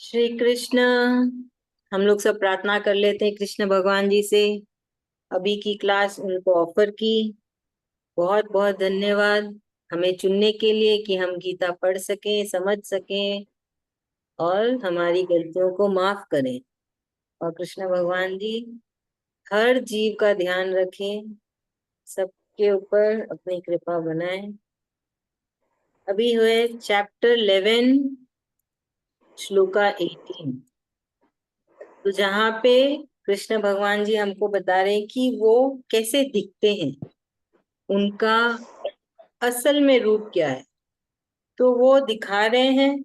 श्री कृष्ण। हम लोग सब प्रार्थना कर लेते हैं कृष्ण भगवान जी से। अभी की क्लास उनको ऑफर की। बहुत बहुत धन्यवाद हमें चुनने के लिए कि हम गीता पढ़ सकें, समझ सकें और हमारी गलतियों को माफ करें। और कृष्ण भगवान जी हर जीव का ध्यान रखें, सबके ऊपर अपनी कृपा बनाएं। अभी हुए चैप्टर 11 श्लोका 18। तो जहाँ पे कृष्ण भगवान जी हमको बता रहे हैं कि वो कैसे दिखते हैं, उनका असल में रूप क्या है, तो वो दिखा रहे हैं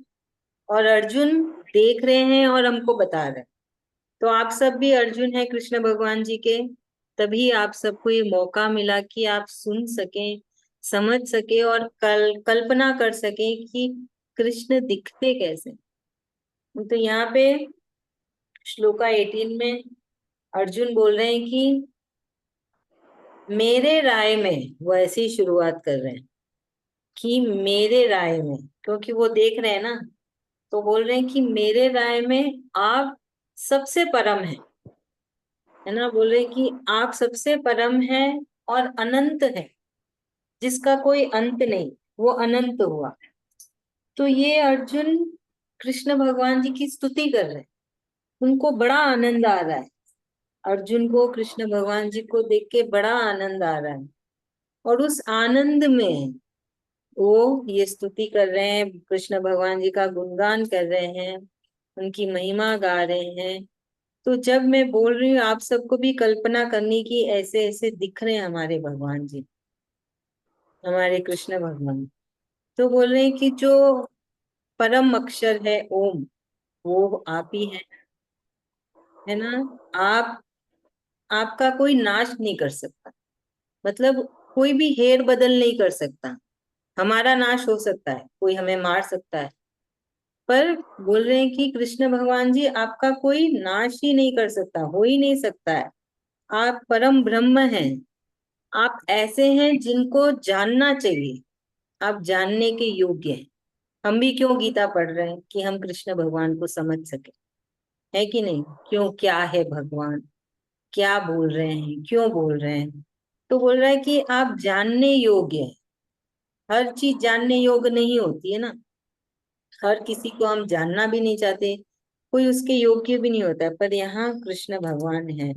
और अर्जुन देख रहे हैं और हमको बता रहे हैं। तो आप सब भी अर्जुन हैं कृष्ण भगवान जी के, तभी आप सबको ये मौका मिला कि आप सुन सकें, समझ सके और कल्पना कर सकें कि कृष्ण दिखते कैसे। तो यहाँ पे श्लोका 18 में अर्जुन बोल रहे हैं कि मेरे राय में, वो ऐसी शुरुआत कर रहे हैं कि मेरे राय में, क्योंकि वो देख रहे हैं ना, तो बोल रहे हैं कि मेरे राय में आप सबसे परम है ना। बोल रहे हैं कि आप सबसे परम है और अनंत है, जिसका कोई अंत नहीं, वो अनंत हुआ। तो ये अर्जुन कृष्ण भगवान जी की स्तुति कर रहे हैं, उनको बड़ा आनंद आ रहा है। अर्जुन को कृष्ण भगवान जी को देख के बड़ा आनंद आ रहा है और उस आनंद में वो ये स्तुति कर रहे हैं, कृष्ण भगवान जी का गुणगान कर रहे हैं, उनकी महिमा गा रहे हैं। तो जब मैं बोल रही हूँ आप सबको भी कल्पना करनी की ऐसे ऐसे दिख रहे हैं हमारे भगवान जी, हमारे कृष्ण भगवान। तो बोल रहे हैं कि जो परम अक्षर है ओम, वो आप ही है ना। आप, आपका कोई नाश नहीं कर सकता, मतलब कोई भी हेर बदल नहीं कर सकता। हमारा नाश हो सकता है, कोई हमें मार सकता है, पर बोल रहे हैं कि कृष्ण भगवान जी आपका कोई नाश ही नहीं कर सकता, हो ही नहीं सकता है। आप परम ब्रह्म हैं, आप ऐसे हैं जिनको जानना चाहिए, आप जानने के योग्य हैं। हम भी क्यों गीता पढ़ रहे हैं कि हम कृष्ण भगवान को समझ सके, है कि नहीं। क्यों, क्या है भगवान, क्या बोल रहे हैं, क्यों बोल रहे हैं। तो बोल रहा है कि आप जानने योग्य हैं। हर चीज जानने योग्य नहीं होती है ना, हर किसी को हम जानना भी नहीं चाहते, कोई उसके योग्य भी नहीं होता, पर यहाँ कृष्ण भगवान है।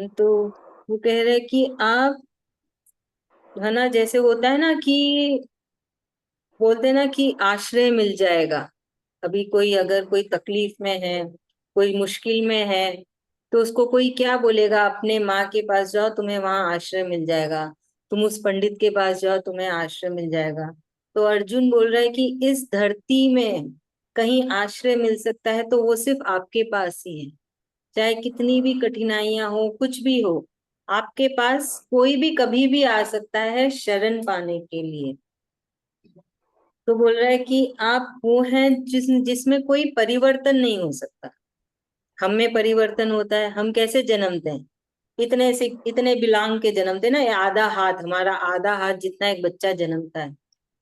तो वो कह रहे हैं कि आप, है ना, जैसे होता है ना कि बोलते हैं ना कि आश्रय मिल जाएगा। अभी कोई अगर कोई तकलीफ में है, कोई मुश्किल में है, तो उसको कोई क्या बोलेगा, अपने माँ के पास जाओ तुम्हें वहां आश्रय मिल जाएगा, तुम उस पंडित के पास जाओ तुम्हें आश्रय मिल जाएगा। तो अर्जुन बोल रहा है कि इस धरती में कहीं आश्रय मिल सकता है तो वो सिर्फ आपके पास ही है। चाहे कितनी भी कठिनाइयां हो, कुछ भी हो, आपके पास कोई भी कभी भी आ सकता है शरण पाने के लिए। तो बोल रहा है कि आप वो हैं जिसमें कोई परिवर्तन नहीं हो सकता। हम में परिवर्तन होता है, हम कैसे जन्मते हैं, इतने से इतने बिलांग के जन्मते हैं ना, ये आधा हाथ, हमारा आधा हाथ जितना एक बच्चा जन्मता है,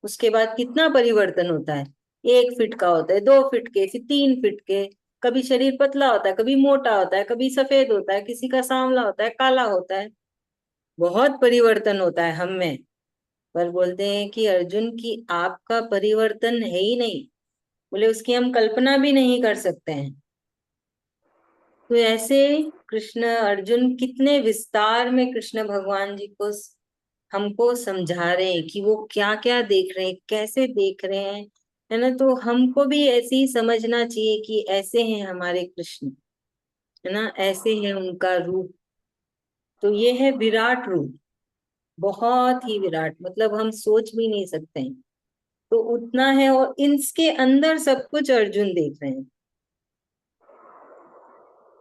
उसके बाद कितना परिवर्तन होता है। 1 फीट का होता है, 2 फीट के, फिर 3 फीट के। कभी शरीर पतला होता है, कभी मोटा होता है, कभी सफेद होता है, किसी का सांवला होता है, काला होता है। बहुत परिवर्तन होता है हम में। पर बोलते हैं कि अर्जुन की आपका परिवर्तन है ही नहीं, बोले उसकी हम कल्पना भी नहीं कर सकते हैं। तो ऐसे कृष्ण अर्जुन कितने विस्तार में कृष्ण भगवान जी को हमको समझा रहे हैं कि वो क्या क्या देख रहे हैं, कैसे देख रहे हैं, है ना। तो हमको भी ऐसे ही समझना चाहिए कि ऐसे हैं हमारे कृष्ण, है ना, ऐसे है उनका रूप। तो ये है विराट रूप, बहुत ही विराट, मतलब हम सोच भी नहीं सकते हैं। तो उतना है और इसके अंदर सब कुछ अर्जुन देख रहे हैं।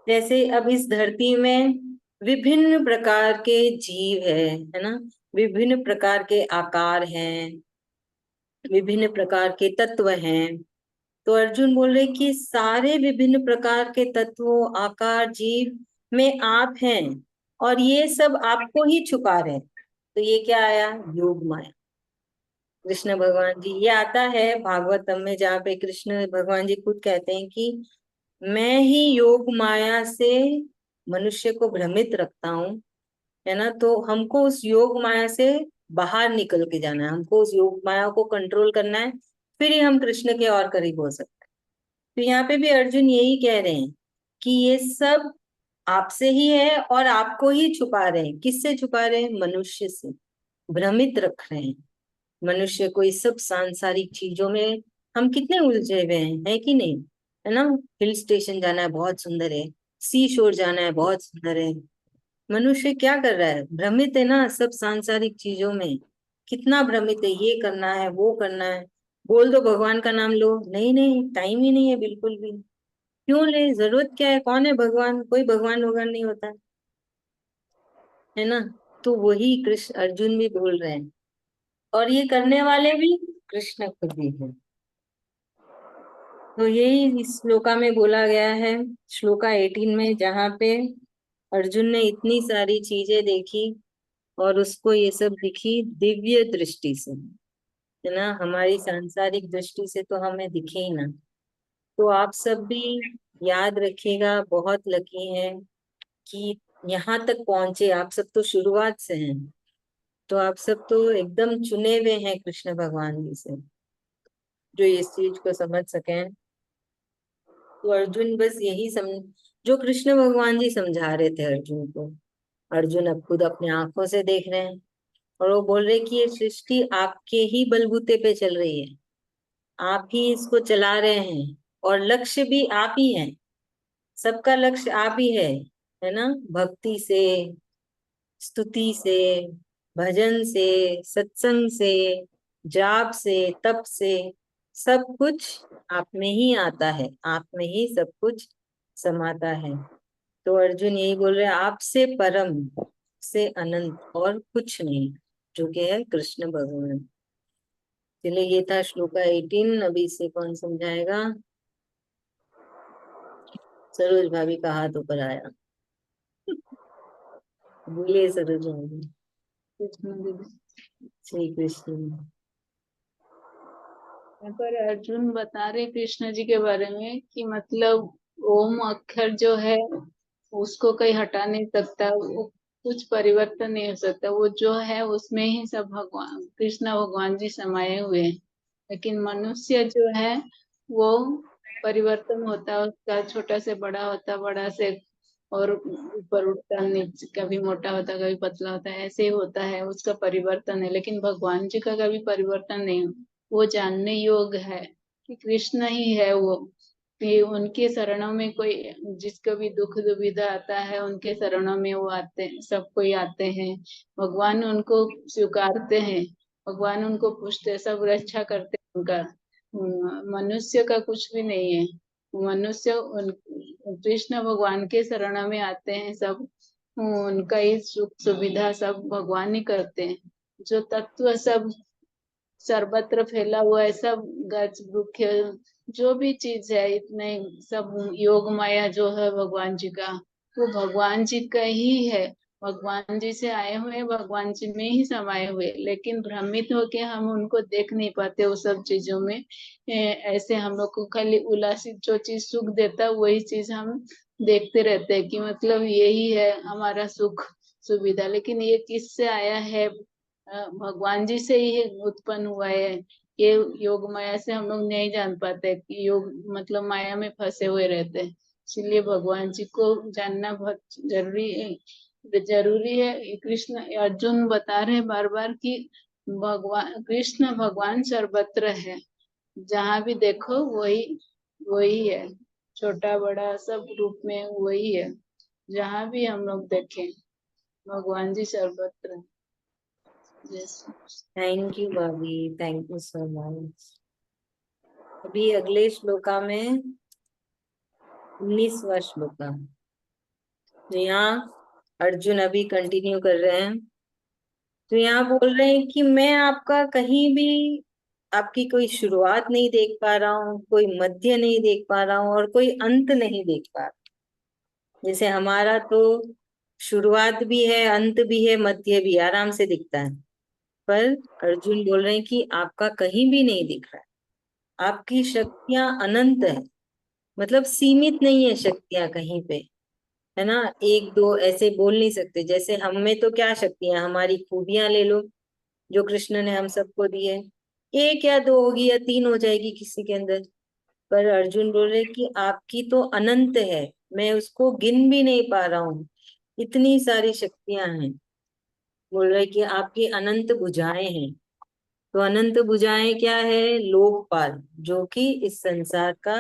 जैसे अब इस धरती में विभिन्न प्रकार के जीव है ना, विभिन्न प्रकार के आकार हैं, विभिन्न प्रकार के तत्व हैं। तो अर्जुन बोल रहे कि सारे विभिन्न प्रकार के तत्वों, आकार, जीव में आप हैं और ये सब आपको ही छुपा रहे हैं। तो ये क्या आया, योग माया। कृष्ण भगवान जी, ये आता है भागवतम में, जहाँ पे कृष्ण भगवान जी खुद कहते हैं कि मैं ही योग माया से मनुष्य को भ्रमित रखता हूँ, है ना। तो हमको उस योग माया से बाहर निकल के जाना है, हमको उस योग माया को कंट्रोल करना है, फिर ही हम कृष्ण के और करीब हो सकते हैं। तो यहाँ पे भी अर्जुन यही कह रहे हैं कि ये सब आपसे ही है और आपको ही छुपा रहे हैं। किससे छुपा रहे हैं? मनुष्य से भ्रमित रख रहे हैं मनुष्य को इस सब सांसारिक चीजों में। हम कितने उलझे हुए हैं, है कि नहीं, है ना। हिल स्टेशन जाना है, बहुत सुंदर है। सी शोर जाना है, बहुत सुंदर है। मनुष्य क्या कर रहा है? भ्रमित है ना सब सांसारिक चीजों में। कितना भ्रमित है, ये करना है वो करना है। बोल दो भगवान का नाम लो, नहीं नहीं टाइम ही नहीं है बिल्कुल भी। क्यों ले, जरूरत क्या है? कौन है भगवान? कोई भगवान भगवान नहीं होता, है ना। तो वही कृष्ण अर्जुन भी बोल रहे हैं, और ये करने वाले भी कृष्ण खुद ही है। तो यही इस श्लोका में बोला गया है, श्लोका 18 में, जहाँ पे अर्जुन ने इतनी सारी चीजें देखी और उसको ये सब दिखी दिव्य दृष्टि से, है ना। हमारी सांसारिक दृष्टि से तो हमें दिखे ही ना। तो आप सब भी याद रखिएगा, बहुत लकी हैं कि यहाँ तक पहुंचे। आप सब तो शुरुआत से हैं, तो आप सब तो एकदम चुने हुए हैं कृष्ण भगवान जी से, जो इस चीज को समझ सकें। तो अर्जुन बस यही जो कृष्ण भगवान जी समझा रहे थे अर्जुन को, अर्जुन अब खुद अपने आंखों से देख रहे हैं। और वो बोल रहे कि ये सृष्टि आपके ही बलबूते पे चल रही है, आप ही इसको चला रहे हैं, और लक्ष्य भी आप ही हैं। सबका लक्ष्य आप ही है ना। भक्ति से, स्तुति से, भजन से, सत्संग से, जाप से, तप से, सब कुछ आप में ही आता है, आप में ही सब कुछ समाता है। तो अर्जुन यही बोल रहे हैं, आपसे परम से अनंत और कुछ नहीं, जो कि है कृष्ण भगवान। चलिए, ये था श्लोका 18। अभी से कौन समझाएगा? सरोज भाभी का हाथ ऊपर आया। बोलिए सरोज भाभी। कृष्ण दीदी। श्री कृष्ण। यहाँ पर अर्जुन बता रहे कृष्ण जी के बारे में कि मतलब ओम अक्षर जो है उसको कोई हटा नहीं सकता, वो कुछ परिवर्तन नहीं हो सकता, वो जो है उसमें ही सब भगवान कृष्ण भगवान जी समाये हुए हैं। लेकिन मनुष्य जो है वो परिवर्तन होता है उसका, छोटा से बड़ा होता, बड़ा से और ऊपर उठता, नीचे कभी मोटा होता कभी पतला होता है, ऐसे ही होता है, उसका परिवर्तन है। लेकिन भगवान जी का कभी परिवर्तन नहीं, वो जानने योग्य है कि कृष्ण ही है वो। कि उनके शरणों में कोई जिसको भी दुख दुविधा आता है उनके शरणों में वो आते हैं, सब कोई आते हैं, भगवान उनको स्वीकारते हैं, भगवान उनको पूछते हैं, सब रक्षा करते हैं उनका। मनुष्य का कुछ भी नहीं है। मनुष्य कृष्ण भगवान के शरण में आते हैं सब, उनका ही सुख सुविधा सब भगवान ही करते हैं। जो तत्व सब सर्वत्र फैला हुआ है, सब गज वृक्ष जो भी चीज है, इतने सब योग माया जो है भगवान जी का, वो भगवान जी का ही है। भगवान जी से आए हुए, भगवान जी में ही समाये हुए, लेकिन भ्रमित होके हम उनको देख नहीं पाते वो सब चीजों में। ऐसे हम लोग को खाली उल्लासित जो चीज सुख देता है वही चीज हम देखते रहते हैं कि मतलब यही है हमारा सुख सुविधा, लेकिन ये किससे आया है? भगवान जी से ही उत्पन्न हुआ है। ये योग माया से हम लोग नहीं जान पाते कि योग मतलब माया में फंसे हुए रहते हैं। इसलिए भगवान जी को जानना बहुत जरूरी है। कृष्ण अर्जुन बता रहे बार बार कि भगवान कृष्ण भगवान सर्वत्र है, जहाँ भी देखो वही वही है, छोटा बड़ा सब रूप में वही है, जहाँ भी हम लोग देखें भगवान जी सर्वत्र है। जैसे थैंक यू भाभी, थैंक यू सो मच। अभी अगले श्लोका में 19वां श्लोका, तो यहाँ अर्जुन अभी कंटिन्यू कर रहे हैं। तो यहाँ बोल रहे हैं कि मैं आपका कहीं भी, आपकी कोई शुरुआत नहीं देख पा रहा हूँ, कोई मध्य नहीं देख पा रहा हूँ, और कोई अंत नहीं देख पा रहा। जैसे हमारा तो शुरुआत भी है, अंत भी है, मध्य भी आराम से दिखता है। पर अर्जुन बोल रहे हैं कि आपका कहीं भी नहीं दिख रहा है। आपकी शक्तियां अनंत है, मतलब सीमित नहीं है शक्तियां कहीं पे, है ना। एक दो ऐसे बोल नहीं सकते। जैसे हम में तो क्या शक्तियां, हमारी खूबियां ले लो जो कृष्ण ने हम सबको दी है, एक या दो होगी या तीन हो जाएगी किसी के अंदर। पर अर्जुन बोल रहे कि आपकी तो अनंत है, मैं उसको गिन भी नहीं पा रहा हूँ, इतनी सारी शक्तियां हैं। बोल रहे कि आपकी अनंत भुजाएं हैं। तो अनंत भुजाएं क्या है? लोकपाल, जो कि इस संसार का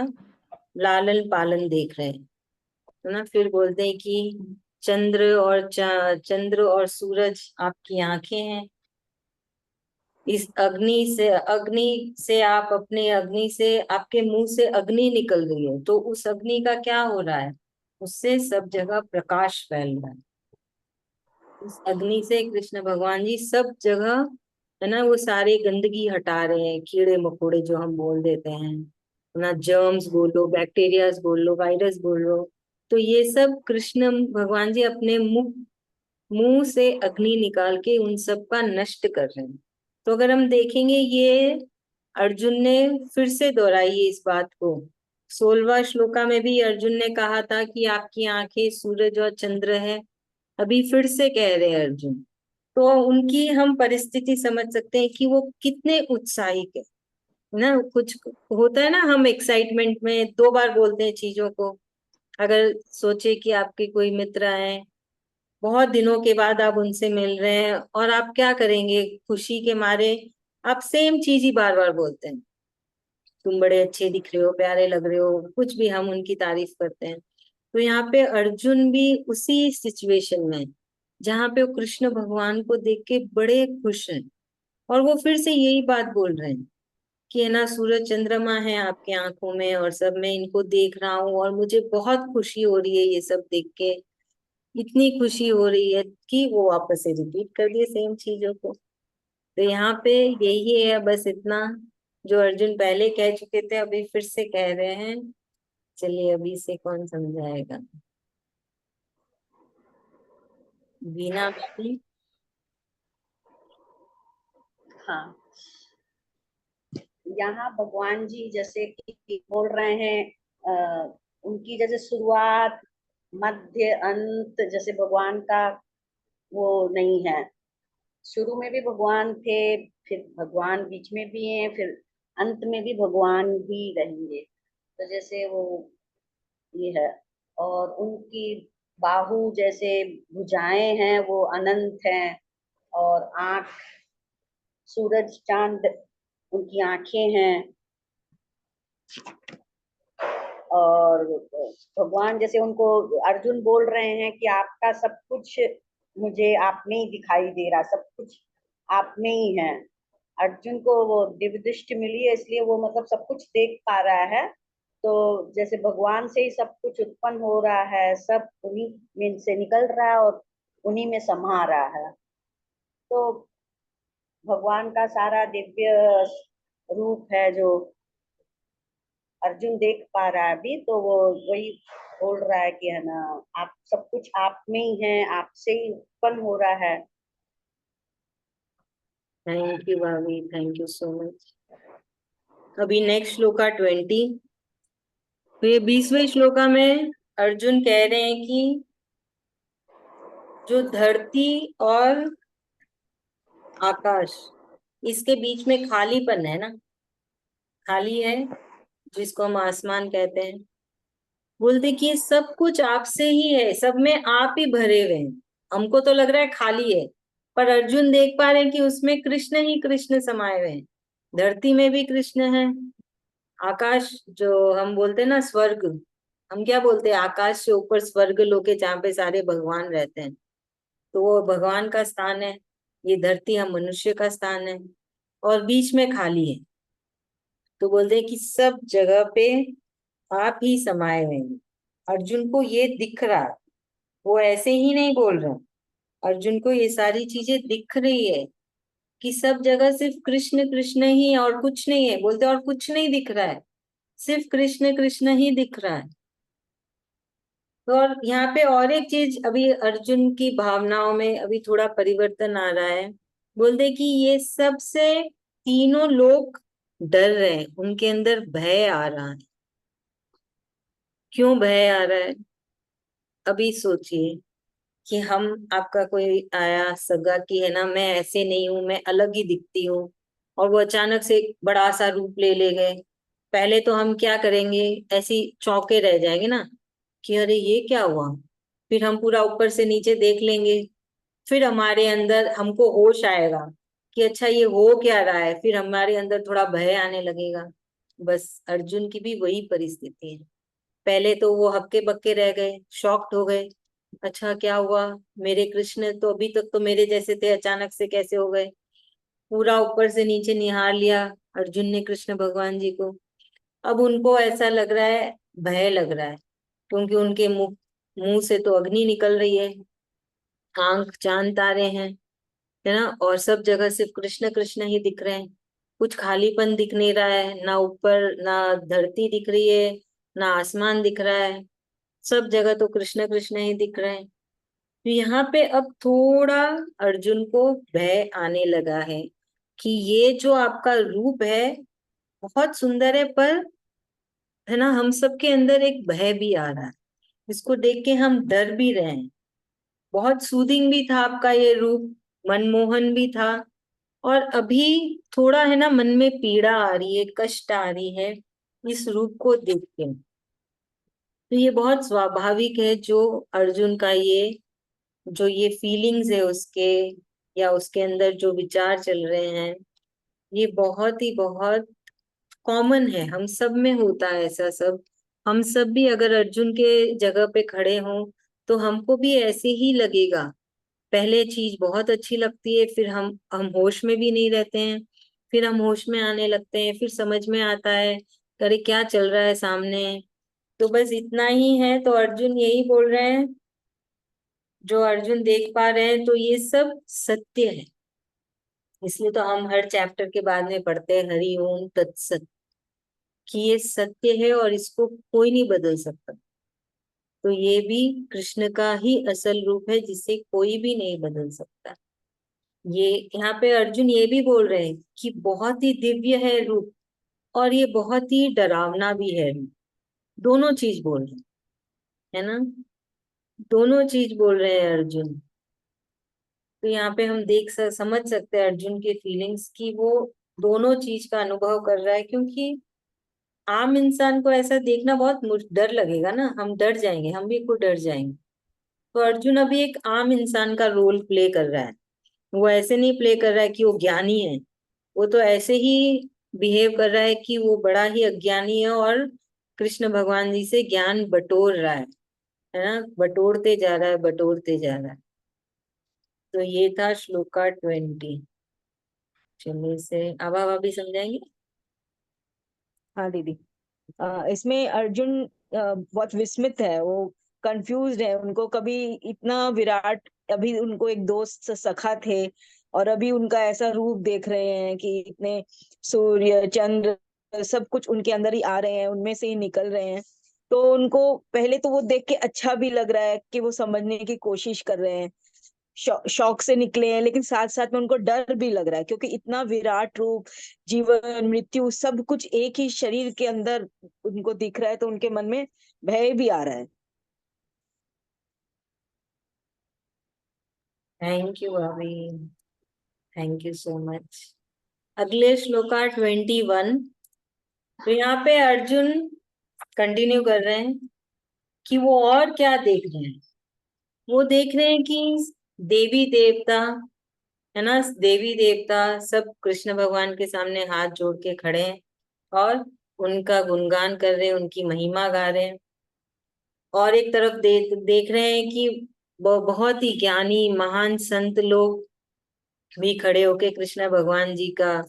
लालन पालन देख रहे हैं, है ना। फिर बोलते हैं कि चंद्र और सूरज आपकी आंखें हैं। इस अग्नि से आप अपने अग्नि से आपके मुंह से अग्नि निकल रही है, तो उस अग्नि का क्या हो रहा है? उससे सब जगह प्रकाश फैल रहा है। उस अग्नि से कृष्ण भगवान जी सब जगह, है ना, वो सारे गंदगी हटा रहे हैं, कीड़े मकोड़े जो हम बोल देते हैं, है ना, जर्म्स बोलो, बैक्टीरियाज बोल लो, वायरस बोल लो, तो ये सब कृष्ण भगवान जी अपने मुंह से अग्नि निकाल के उन सब का नष्ट कर रहे हैं। तो अगर हम देखेंगे, ये अर्जुन ने फिर से दोहराई है इस बात को। 16वां श्लोका में भी अर्जुन ने कहा था कि आपकी आंखें सूरज और चंद्र है, अभी फिर से कह रहे हैं अर्जुन। तो उनकी हम परिस्थिति समझ सकते हैं कि वो कितने उत्साहित है ना। कुछ होता है ना, हम एक्साइटमेंट में दो बार बोलते हैं चीजों को। अगर सोचे कि आपके कोई मित्र हैं, बहुत दिनों के बाद आप उनसे मिल रहे हैं, और आप क्या करेंगे? खुशी के मारे आप सेम चीज ही बार बार बोलते हैं, तुम बड़े अच्छे दिख रहे हो, प्यारे लग रहे हो, कुछ भी हम उनकी तारीफ करते हैं। तो यहाँ पे अर्जुन भी उसी सिचुएशन में है, जहाँ पे वो कृष्ण भगवान को देख के बड़े खुश हैं, और वो फिर से यही बात बोल रहे हैं कि है ना, सूरज चंद्रमा है आपकी आंखों में, और सब मैं इनको देख रहा हूँ, और मुझे बहुत खुशी हो रही है ये सब देख के, इतनी खुशी हो रही है कि वो वापस से रिपीट कर दिए सेम चीजों को। तो यहाँ पे यही है बस इतना, जो अर्जुन पहले कह चुके थे अभी फिर से कह रहे हैं। चलिए अभी से कौन समझाएगा? बीना भाभी। हाँ, यहाँ भगवान जी जैसे कि बोल रहे हैं, उनकी जैसे शुरुआत, मध्य, अंत जैसे भगवान का वो नहीं है। शुरू में भी भगवान थे, फिर भगवान बीच में भी हैं, फिर अंत में भी भगवान ही रहेंगे। तो जैसे वो ये है। और उनकी बाहु जैसे भुजाएं हैं वो अनंत हैं, और आंख सूरज चांद उनकी आंखें हैं। और भगवान जैसे उनको अर्जुन बोल रहे हैं कि आपका सब कुछ मुझे आप में ही दिखाई दे रहा, सब कुछ आप में ही है। अर्जुन को वो दिव्य दृष्टि मिली है, इसलिए वो मतलब सब कुछ देख पा रहा है। तो जैसे भगवान से ही सब कुछ उत्पन्न हो रहा है, सब उन्हीं में से निकल रहा है और उन्हीं में समा रहा है। तो भगवान का सारा दिव्य रूप है जो अर्जुन देख पा रहा है अभी, तो वो वही बोल रहा है कि है ना, आप सब कुछ आप में ही है, आपसे ही उत्पन्न हो रहा है। थैंक यू भाभी, थैंक यू सो मच। अभी नेक्स्ट श्लोका 20। तो ये 20वें श्लोका में अर्जुन कह रहे हैं कि जो धरती और आकाश, इसके बीच में खालीपन है ना, खाली है, जिसको हम आसमान कहते हैं। बोलते कि सब कुछ आपसे ही है, सब में आप ही भरे हुए हैं, हमको तो लग रहा है खाली है, पर अर्जुन देख पा रहे हैं कि उसमें कृष्ण ही कृष्ण समाये हुए हैं। धरती में भी कृष्ण है, आकाश जो हम बोलते हैं ना स्वर्ग, हम क्या बोलते हैं, आकाश से ऊपर स्वर्ग लोक है जहाँ पे सारे भगवान रहते हैं, तो वो भगवान का स्थान है। ये धरती हम मनुष्य का स्थान है, और बीच में खाली है। तो बोलते हैं कि सब जगह पे आप ही समाये हुए हैं। अर्जुन को ये दिख रहा, वो ऐसे ही नहीं बोल रहा, अर्जुन को ये सारी चीजें दिख रही है कि सब जगह सिर्फ कृष्ण कृष्ण ही है और कुछ नहीं है। बोलते और कुछ नहीं दिख रहा है, सिर्फ कृष्ण कृष्ण ही दिख रहा है। तो और यहाँ पे और एक चीज, अभी अर्जुन की भावनाओं में अभी थोड़ा परिवर्तन आ रहा है। बोलते कि ये सबसे तीनों लोग डर रहे हैं, उनके अंदर भय आ रहा है। क्यों भय आ रहा है? अभी सोचिए कि हम, आपका कोई आया सगा कि है ना, मैं ऐसे नहीं हूं, मैं अलग ही दिखती हूँ, और वो अचानक से एक बड़ा सा रूप ले गए। पहले तो हम क्या करेंगे, ऐसी चौंके रह जाएंगे ना कि अरे ये क्या हुआ। फिर हम पूरा ऊपर से नीचे देख लेंगे, फिर हमारे अंदर हमको होश आएगा कि अच्छा ये हो क्या रहा है, फिर हमारे अंदर थोड़ा भय आने लगेगा। बस अर्जुन की भी वही परिस्थिति है। पहले तो वो हक्के बक्के रह गए, शॉक्ड हो गए, अच्छा क्या हुआ, मेरे कृष्ण तो अभी तक तो मेरे जैसे थे, अचानक से कैसे हो गए। पूरा ऊपर से नीचे निहार लिया अर्जुन ने कृष्ण भगवान जी को। अब उनको ऐसा लग रहा है, भय लग रहा है, क्योंकि उनके मुंह मुंह से तो अग्नि निकल रही है, आंख चांद तारे हैं, है ना, और सब जगह सिर्फ कृष्ण कृष्ण ही दिख रहे हैं। कुछ खालीपन दिख नहीं रहा है, ना ऊपर ना धरती दिख रही है, ना आसमान दिख रहा है, सब जगह तो कृष्ण कृष्ण ही दिख रहे हैं। तो यहाँ पे अब थोड़ा अर्जुन को भय आने लगा है कि ये जो आपका रूप है बहुत सुंदर है, पर है ना, हम सबके अंदर एक भय भी आ रहा है, इसको देख के हम डर भी रहे हैं। बहुत सूदिंग भी था आपका ये रूप, मनमोहन भी था, और अभी थोड़ा है ना, मन में पीड़ा आ रही है, कष्ट आ रही है इस रूप को देख के। तो ये बहुत स्वाभाविक है, जो अर्जुन का ये जो ये फीलिंग्स है उसके, या उसके अंदर जो विचार चल रहे हैं, ये बहुत ही बहुत कॉमन है, हम सब में होता है ऐसा सब। हम सब भी अगर अर्जुन के जगह पे खड़े हों तो हमको भी ऐसे ही लगेगा। पहले चीज बहुत अच्छी लगती है, फिर हम होश में भी नहीं रहते हैं, फिर हम होश में आने लगते हैं, फिर समझ में आता है अरे क्या चल रहा है सामने। तो बस इतना ही है, तो अर्जुन यही बोल रहे हैं, जो अर्जुन देख पा रहे हैं, तो ये सब सत्य है। इसलिए तो हम हर चैप्टर के बाद में पढ़ते हैं हरि ओम तत्सत, कि ये सत्य है और इसको कोई नहीं बदल सकता। तो ये भी कृष्ण का ही असल रूप है, जिसे कोई भी नहीं बदल सकता। ये यहाँ पे अर्जुन ये भी बोल रहे हैं कि बहुत ही दिव्य है रूप, और ये बहुत ही डरावना भी है रूप। दोनों चीज बोल रहे हैं, है ना, दोनों चीज बोल रहे हैं अर्जुन। तो यहाँ पे हम समझ सकते हैं अर्जुन के फीलिंग्स की, वो दोनों चीज का अनुभव कर रहा है। क्योंकि आम इंसान को ऐसा देखना बहुत डर लगेगा ना, हम डर जाएंगे, हम भी खुद डर जाएंगे। तो अर्जुन अभी एक आम इंसान का रोल प्ले कर रहा है। वो ऐसे नहीं प्ले कर रहा है कि वो ज्ञानी है, वो तो ऐसे ही बिहेव कर रहा है कि वो बड़ा ही अज्ञानी है, और कृष्ण भगवान जी से ज्ञान बटोर रहा है ना, बटोरते जा रहा है, बटोरते जा रहा है। तो ये था श्लोका 20। चलिए से अब आप अभी समझाएंगे। हाँ दीदी। इसमें अर्जुन बहुत विस्मित है, वो कंफ्यूज्ड है। उनको कभी इतना विराट, अभी उनको एक दोस्त सखा थे, और अभी उनका ऐसा रूप देख रहे हैं कि इतने सूर्य चंद्र सब कुछ उनके अंदर ही आ रहे हैं, उनमें से ही निकल रहे हैं। तो उनको पहले तो वो देख के अच्छा भी लग रहा है कि वो समझने की कोशिश कर रहे हैं, शौक से निकले हैं, लेकिन साथ साथ में उनको डर भी लग रहा है, क्योंकि इतना विराट रूप, जीवन मृत्यु सब कुछ एक ही शरीर के अंदर उनको दिख रहा है, तो उनके मन में भय भी आ रहा है। थैंक यू अभी, थैंक यू सो मच। अगले श्लोका 21। तो यहाँ पे अर्जुन कंटिन्यू कर रहे हैं कि वो और क्या देख रहे हैं। वो देख रहे हैं कि देवी देवता, है ना, देवी देवता सब कृष्ण भगवान के सामने हाथ जोड़ के खड़े हैं, और उनका गुणगान कर रहे हैं, उनकी महिमा गा रहे हैं। और एक तरफ देख रहे हैं कि बहुत ही ज्ञानी महान संत लोग भी खड़े होके कृष्ण भगवान जी का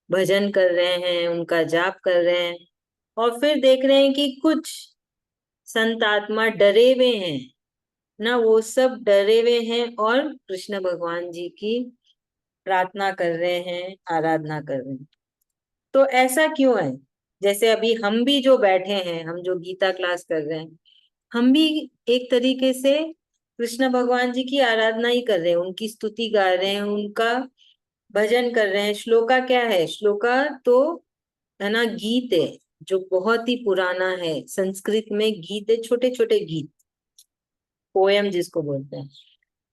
भजन कर रहे हैं, उनका जाप कर रहे हैं। और फिर देख रहे हैं कि कुछ संत आत्मा डरे हुए हैं ना, वो सब डरे हुए हैं और कृष्ण भगवान जी की प्रार्थना कर रहे हैं, आराधना कर रहे हैं। तो ऐसा क्यों है? जैसे अभी हम भी जो बैठे हैं, हम जो गीता क्लास कर रहे हैं, हम भी एक तरीके से कृष्ण भगवान जी की आराधना ही कर रहे हैं, उनकी स्तुति गा रहे हैं, उनका भजन कर रहे हैं। श्लोका क्या है? श्लोका तो है ना, गीत है जो बहुत ही पुराना है। संस्कृत में गीत है, छोटे छोटे गीत, पोयम जिसको बोलते हैं।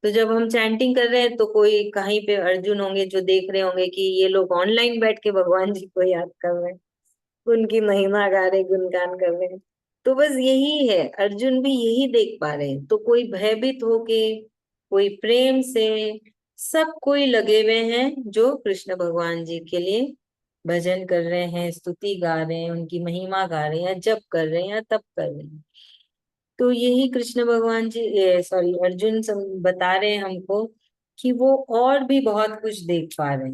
तो जब हम चैंटिंग कर रहे हैं तो कोई कहीं पे अर्जुन होंगे जो देख रहे होंगे कि ये लोग ऑनलाइन बैठ के भगवान जी को याद कर रहे हैं, उनकी महिमा गा रहे, गुणगान कर रहे हैं। तो बस यही है, अर्जुन भी यही देख पा रहे हैं। तो कोई भयभीत होके, कोई प्रेम से, सब कोई लगे हुए हैं जो कृष्ण भगवान जी के लिए भजन कर रहे हैं, स्तुति गा रहे हैं, उनकी महिमा गा रहे हैं, जप कर रहे हैं, तप कर रहे हैं। तो यही कृष्ण भगवान जी, सॉरी, अर्जुन बता रहे हैं हमको कि वो और भी बहुत कुछ देख पा रहे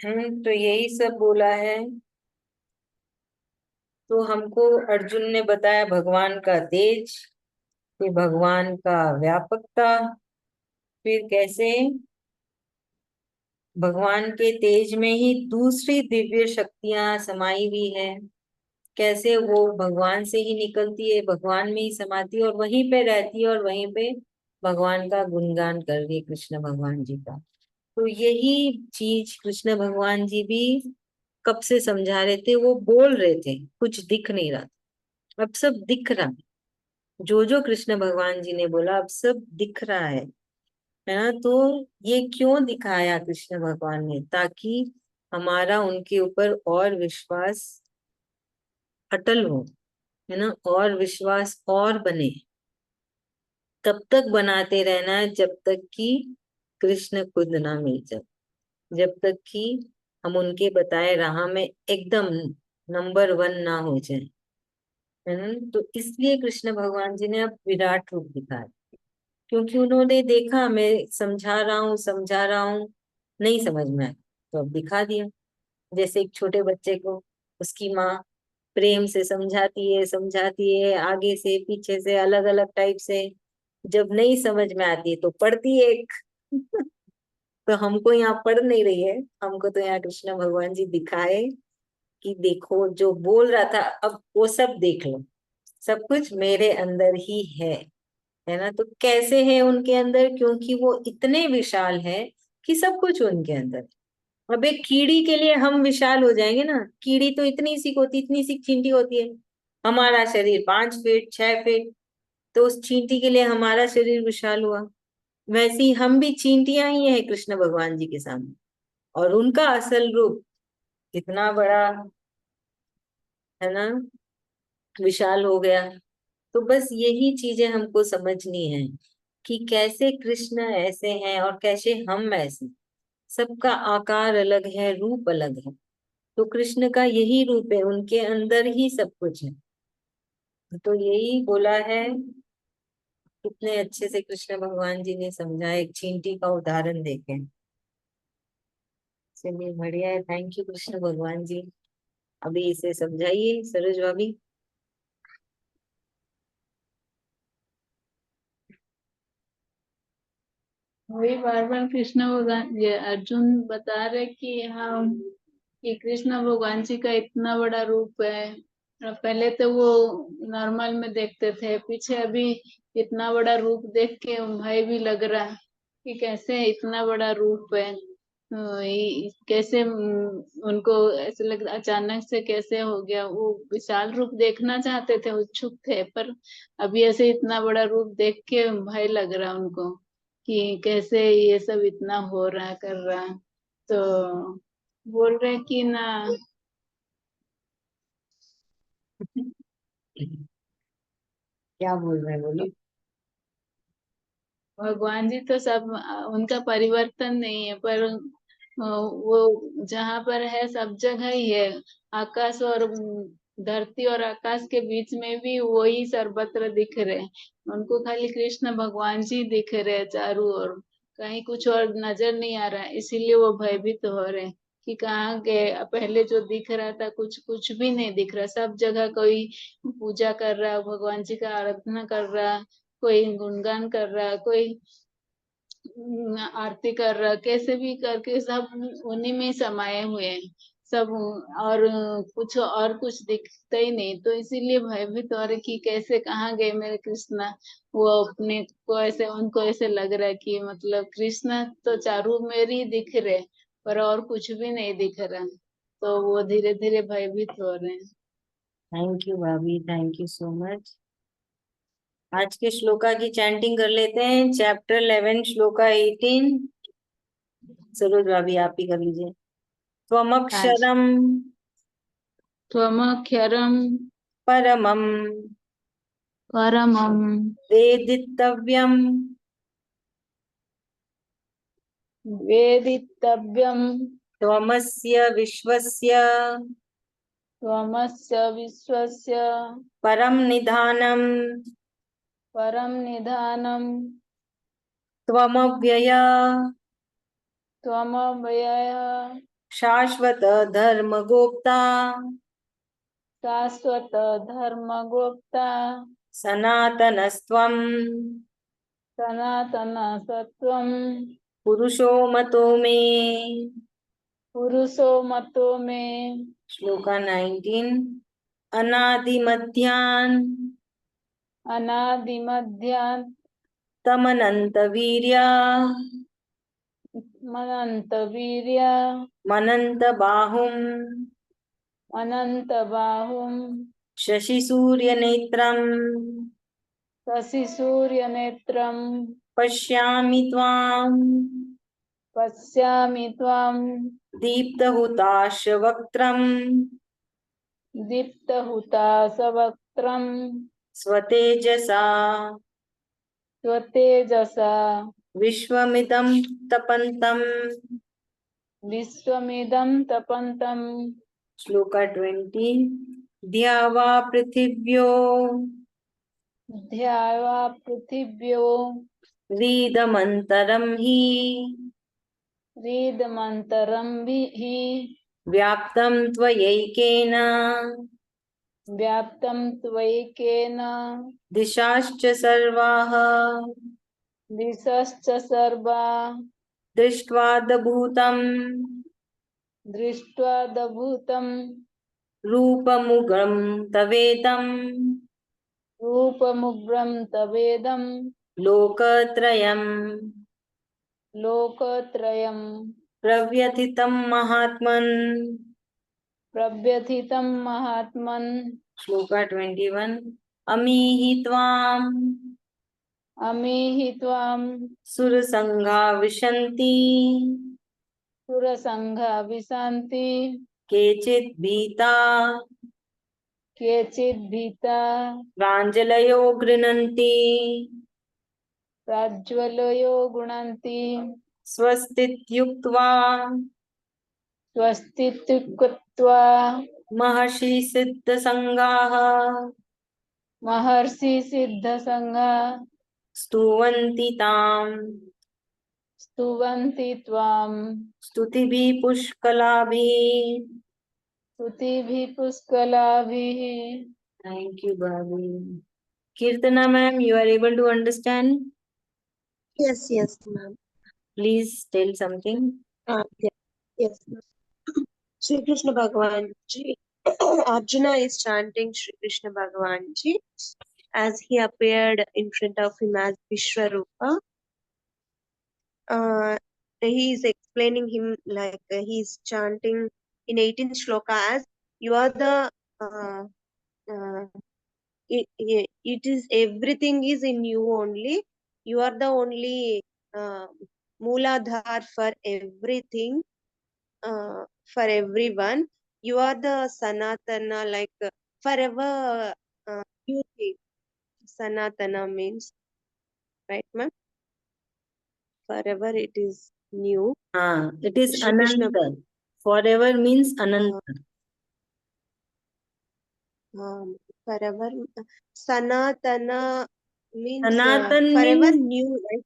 हैं। तो यही सब बोला है। तो हमको अर्जुन ने बताया भगवान का तेज, फिर भगवान का व्यापकता, फिर कैसे भगवान के तेज में ही दूसरी दिव्य शक्तियां समाई हुई है, कैसे वो भगवान से ही निकलती है, भगवान में ही समाती है और वहीं पे रहती है और वहीं पे भगवान का गुणगान कर रही है, कृष्ण भगवान जी का। तो यही चीज कृष्ण भगवान जी भी कब से समझा रहे थे, वो बोल रहे थे, कुछ दिख नहीं रहा था, अब सब दिख रहा है। जो जो कृष्ण भगवान जी ने बोला अब सब दिख रहा है ना। तो ये क्यों दिखाया कृष्ण भगवान ने? ताकि हमारा उनके ऊपर और विश्वास अटल हो, है ना, और विश्वास और बने। तब तक बनाते रहना है जब तक कि कृष्ण खुद ना मिल जाए, जब तक कि हम उनके बताए राह में एकदम नंबर वन ना हो जाए, है ना। तो इसलिए कृष्ण भगवान जी ने अब विराट रूप दिखाया, क्योंकि उन्होंने देखा मैं समझा रहा हूँ, नहीं समझ में आया, तो अब दिखा दिया। जैसे एक छोटे बच्चे को उसकी माँ प्रेम से समझाती है, आगे से पीछे से अलग अलग टाइप से। जब नहीं समझ में आती है तो पढ़ती है एक तो हमको यहाँ पढ़ नहीं रही है, हमको तो यहाँ कृष्ण भगवान जी दिखाए कि देखो जो बोल रहा था अब वो सब देख लो, सब कुछ मेरे अंदर ही है ना। तो कैसे है उनके अंदर? क्योंकि वो इतने विशाल है कि सब कुछ उनके अंदर है। अब एक कीड़ी के लिए हम विशाल हो जाएंगे ना, कीड़ी तो इतनी सी होती, इतनी सी चींटी होती है, हमारा शरीर 5 फीट 6 फीट, तो उस चींटी के लिए हमारा शरीर विशाल हुआ। वैसे ही हम भी चींटियां ही हैं कृष्ण भगवान जी के सामने, और उनका असल रूप इतना बड़ा, है ना, विशाल हो गया। तो बस यही चीजें हमको समझनी है कि कैसे कृष्ण ऐसे हैं और कैसे हम ऐसे। सबका आकार अलग है, रूप अलग है, तो कृष्ण का यही रूप है, उनके अंदर ही सब कुछ है। तो यही बोला है, कितने अच्छे से कृष्ण भगवान जी ने समझा, एक चींटी का उदाहरण देके। चलिए बढ़िया है, थैंक यू कृष्ण भगवान जी। अभी इसे समझाइए सरोज भाभी। वही बार बार कृष्ण भगवान ये अर्जुन बता रहे कि हाँ, कि कृष्ण भगवान जी का इतना बड़ा रूप है। और पहले तो वो नॉर्मल में देखते थे, पीछे अभी इतना बड़ा रूप देख के भय भी लग रहा है कि कैसे इतना बड़ा रूप है। कैसे उनको ऐसे लग अचानक से कैसे हो गया। वो विशाल रूप देखना चाहते थे, उत्सुक थे, पर अभी ऐसे इतना बड़ा रूप देख के भय लग रहा उनको कि कैसे ये सब इतना हो रहा कर रहा। तो बोल रहे कि ना, क्या बोल रहे हैं बोलो। भगवान जी तो सब, उनका परिवर्तन नहीं है, पर वो जहाँ पर है सब जगह ही है। आकाश और धरती और आकाश के बीच में भी वही सर्वत्र दिख रहे हैं। उनको खाली कृष्ण भगवान जी दिख रहे हैं चारों ओर, कहीं कुछ और नजर नहीं आ रहा है। इसीलिए वो भयभीत हो रहे हैं कि कहाँ गए। पहले जो दिख रहा था कुछ कुछ भी नहीं दिख रहा, सब जगह कोई पूजा कर रहा, भगवान जी का आराधना कर रहा, कोई गुणगान कर रहा, कोई आरती कर रहा, कैसे भी करके सब उन्हीं में समाये हुए हैं। सब और कुछ दिखता ही नहीं, तो इसीलिए भयभीत हो रहे कि कैसे कहाँ गए मेरे कृष्णा। वो अपने को ऐसे, उनको ऐसे लग रहा है कि मतलब कृष्णा तो चारों मेरे ही दिख रहे, पर और कुछ भी नहीं दिख रहा, तो वो धीरे धीरे भयभीत हो रहे हैं। थैंक यू भाभी, थैंक यू सो मच। आज के श्लोका की चैंटिंग कर लेते हैं। चैप्टर 11 श्लोका 18। सरोज भाभी आप ही कर लीजिए। त्वमक्षरम त्वमक्षरं परमम परमं वेदितव्यम वेदितव्यं त्वमस्य विश्वस्य त्वमस्य विश्वस्य परम निधानम परं निधानं त्वमव्यय त्वमव्ययः शाश्वत धर्मगोप्ता शाश्वत धर्मगोप्ता सनातनस्त्वं सनातन सत्वं पुरुषो मतो मे। पुरुषो मतो मे। श्लोका 19। अनादिमध्यान् अनादिमध्यात् तमनन्तवीर्य मनन्तवीर्य मनन्तबाहुम् अनन्तबाहुं शशिसूर्यनेत्रम् शशिसूर्यनेत्रं पश्यामि त्वाम् पश्यामि त्वां दीप्तहुताशवक्त्रम् दीप्तहुताशवक्त्रं स्वतेजसा स्वतेजसा विश्वमिदं तपन्तम्। विश्वमिदं तपन्तं। श्लोका 20। द्या वा पृथिव्यो ध्यावा पृथिव्यो रीदमन्तरं हि हृदमन्तरं हि व्याप्तं त्वयैकेन व्याप्तं त्वयैकेन दिशाश्च सर्वाः दिशश्च सर्वा दृष्ट्वादभूतम् दृष्ट्वादभूतं रूपमुग्रं तवेदं रूपमुग्रं तवेदं लोकत्रयम् लोकत्रयं प्रव्यथितं महात्मन्। प्रव्यथितं महात्मन्। श्लोका 21। अमीहि त्वाम् अमीहि त्वां सुरसङ्घा विशन्ति सुरसङ्घा विशान्ति केचित् भीता केचित् भीता प्राञ्जलयो गृह्णन्ति प्राज्वलयो गुणन्ति स्वस्तित्युक्त्वा स्वस्तित्युक्त्वा महर्षि सिद्धसङ्गाः महर्षि सिद्धसङ्घा स्तुवन्ति ताम् स्तुवन्ति त्वां स्तुतिभिः पुष्कलाभिः। स्तुतिभिः पुष्कलाभिः। थैंक यू भाभी। कीर्तना ma'am, you are able to understand? Yes, yes, ma'am. Please tell something. Yeah, yes, ma'am. Shri Krishna Bhagavan Ji, Arjuna is chanting Shri Krishna Bhagavan Ji as he appeared in front of him as Vishwarupa. He is explaining him like he is chanting in 18th shloka as you are the it is everything is in you only. You are the only Mooladhar for everything, for everyone. You are the Sanatana, like forever new thing. Sanatana means, right, ma'am? Forever it is new. It is Shri Krishna. Ananta. Forever means Ananta. Forever. Sanatana means Sanatan forever means, new, right?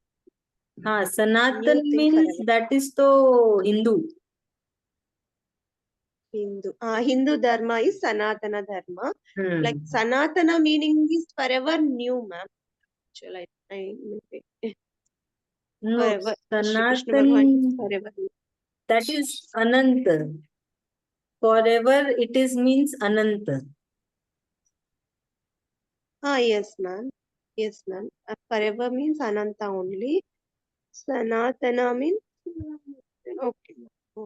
Sanatan New thing means forever. that is to Hindu. Hindu dharma is Sanatana dharma. Like Sanatana meaning is forever new, ma'am. Actually, No, forever. Shri Krishna Bhagavan is Sanatan, forever new. that is Ananta. Forever it is means Ananta. Yes, ma'am. Yes, ma'am. Forever means Ananta only. Sanatana means okay.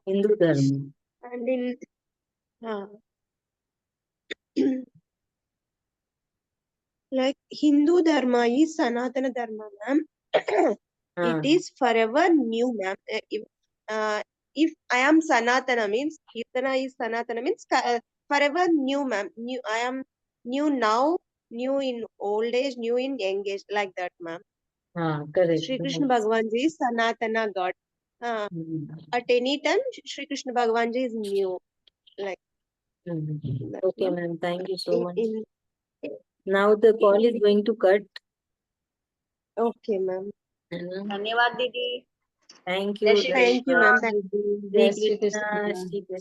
Hindu Dharma. And in like Hindu Dharma is Sanatana Dharma, ma'am. It हाँ is forever new, ma'am. If I am Sanatana means Kirtana is Sanatana means forever new, ma'am. New, I am new now, new in old age, new in young age, like that, ma'am. हाँ correct. Shri Krishna Bhagavan Ji is Sanatana God. At any time, Shri Krishna Bhagavan Ji is new, like that, Okay, ma'am. ma'am. Thank you so much. In Now the call is going to cut. okay, ma'am. है ना? धन्यवाद दीदी। Thank जय you. Shri Thank you, Krishna. ma'am. Jai जय Shri Krishna, Krishna. Shri Krishna.